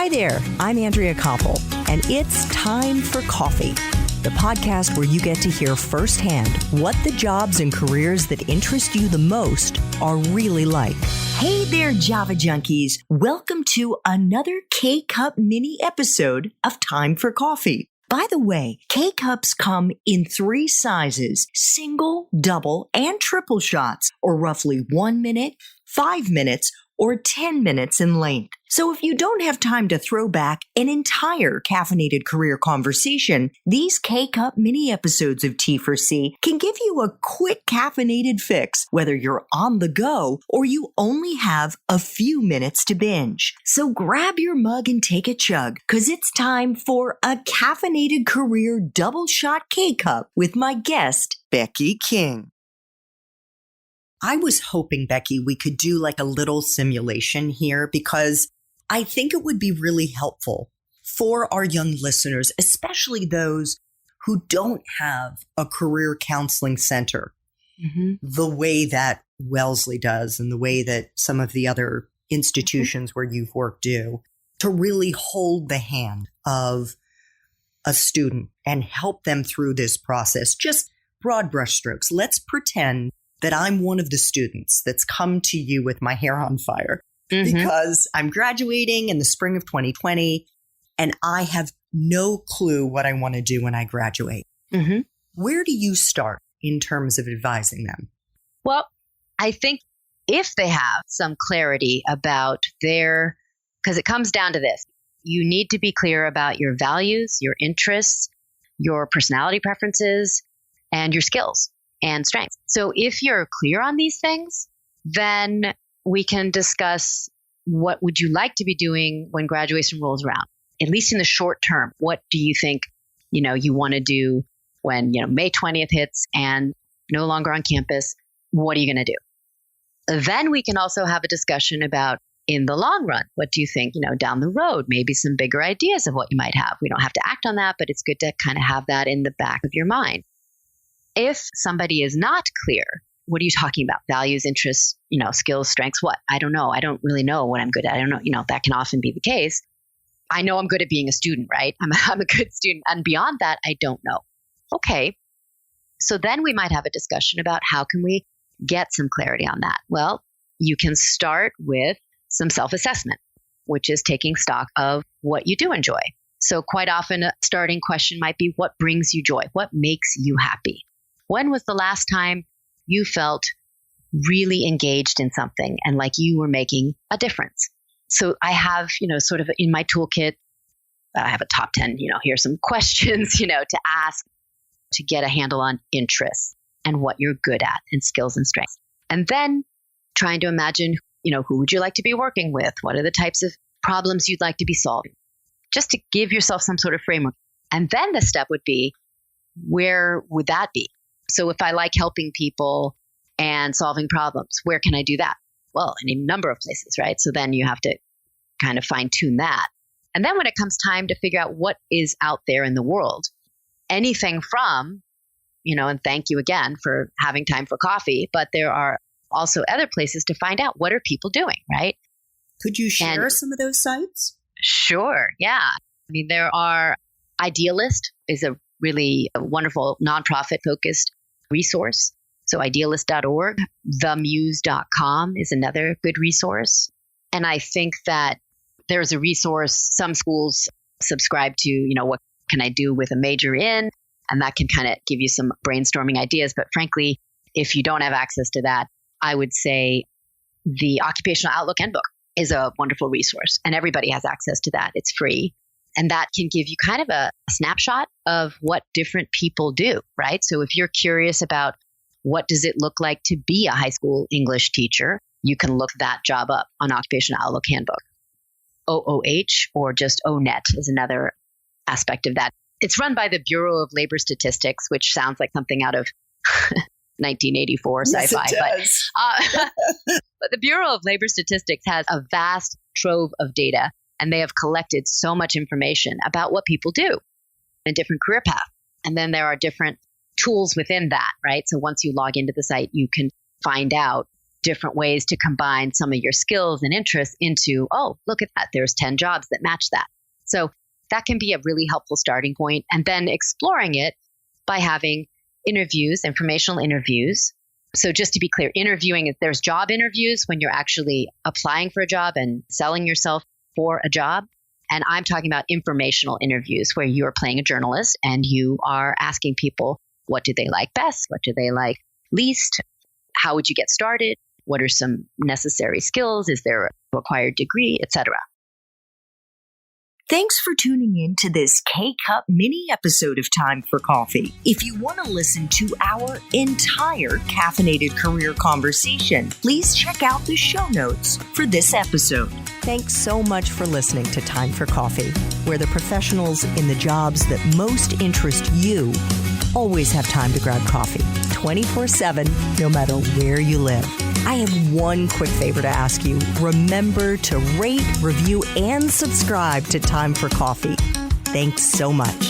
Hi there, I'm Andrea Koppel, and it's time for coffee, the podcast where you get to hear firsthand what the jobs and careers that interest you the most are really like. Hey there, Java junkies. Welcome to another K-Cup mini episode of Time for Coffee. By the way, K-Cups come in 3 sizes, single, double, and triple shots, or roughly 1 minute, 5 minutes, or 10 minutes in length. So if you don't have time to throw back an entire caffeinated career conversation, these K-Cup mini episodes of T4C can give you a quick caffeinated fix, whether you're on the go or you only have a few minutes to binge. So grab your mug and take a chug, because it's time for a caffeinated career double shot K-Cup with my guest, Becky King. I was hoping, Becky, we could do like a little simulation here because I think it would be really helpful for our young listeners, especially those who don't have a career counseling center the way that Wellesley does and the way that some of the other institutions where you've worked do, to really hold the hand of a student and help them through this process. Just broad brushstrokes. Let's pretend that I'm one of the students that's come to you with my hair on fire because I'm graduating in the spring of 2020 and I have no clue what I want to do when I graduate. Where do you start in terms of advising them? Well, I think if they have some clarity about because it comes down to this, you need to be clear about your values, your interests, your personality preferences, and your skills and strengths. So if you're clear on these things, then we can discuss what would you like to be doing when graduation rolls around, at least in the short term. What do you think, you want to do when, May 20th hits and no longer on campus? What are you going to do? Then we can also have a discussion about in the long run, what do you think, down the road, maybe some bigger ideas of what you might have. We don't have to act on that, but it's good to kind of have that in the back of your mind. If somebody is not clear, what are you talking about? Values, interests, skills, strengths, what? I don't know. I don't really know what I'm good at. I don't know. That can often be the case. I know I'm good at being a student, right? I'm a good student. And beyond that, I don't know. Okay. So then we might have a discussion about how can we get some clarity on that? Well, you can start with some self-assessment, which is taking stock of what you do enjoy. So quite often a starting question might be, what brings you joy? What makes you happy? When was the last time you felt really engaged in something and like you were making a difference? So I have, sort of in my toolkit, I have a top 10, here's some questions, to ask to get a handle on interests and what you're good at and skills and strengths. And then trying to imagine, who would you like to be working with? What are the types of problems you'd like to be solving? Just to give yourself some sort of framework. And then the step would be, where would that be? So if I like helping people and solving problems, where can I do that? Well, in a number of places, right? So then you have to kind of fine tune that. And then when it comes time to figure out what is out there in the world, anything from, and thank you again for having time for coffee, but there are also other places to find out what are people doing, right? Could you share some of those sites? Sure. Yeah. There are Idealist is a really wonderful nonprofit focused resource. So idealist.org, themuse.com is another good resource. And I think that there's a resource some schools subscribe to, what can I do with a major in? And that can kind of give you some brainstorming ideas. But frankly, if you don't have access to that, I would say the Occupational Outlook Handbook is a wonderful resource and everybody has access to that. It's free. And that can give you kind of a snapshot of what different people do, right? So if you're curious about what does it look like to be a high school English teacher, you can look that job up on Occupational Outlook Handbook. OOH or just ONET is another aspect of that. It's run by the Bureau of Labor Statistics, which sounds like something out of 1984 sci-fi. Yes, But the Bureau of Labor Statistics has a vast trove of data, and they have collected so much information about what people do in different career paths. And then there are different tools within that, right? So once you log into the site, you can find out different ways to combine some of your skills and interests into, oh, look at that. There's 10 jobs that match that. So that can be a really helpful starting point. And then exploring it by having interviews, informational interviews. So just to be clear, interviewing, there's job interviews when you're actually applying for a job and selling yourself for a job. And I'm talking about informational interviews where you're playing a journalist and you are asking people, what do they like best? What do they like least? How would you get started? What are some necessary skills? Is there a required degree, etc.? Thanks for tuning in to this K-Cup mini episode of Time for Coffee. If you want to listen to our entire caffeinated career conversation, please check out the show notes for this episode. Thanks so much for listening to Time for Coffee, where the professionals in the jobs that most interest you always have time to grab coffee 24/7, no matter where you live. I have one quick favor to ask you. Remember to rate, review, and subscribe to Time for Coffee. Thanks so much.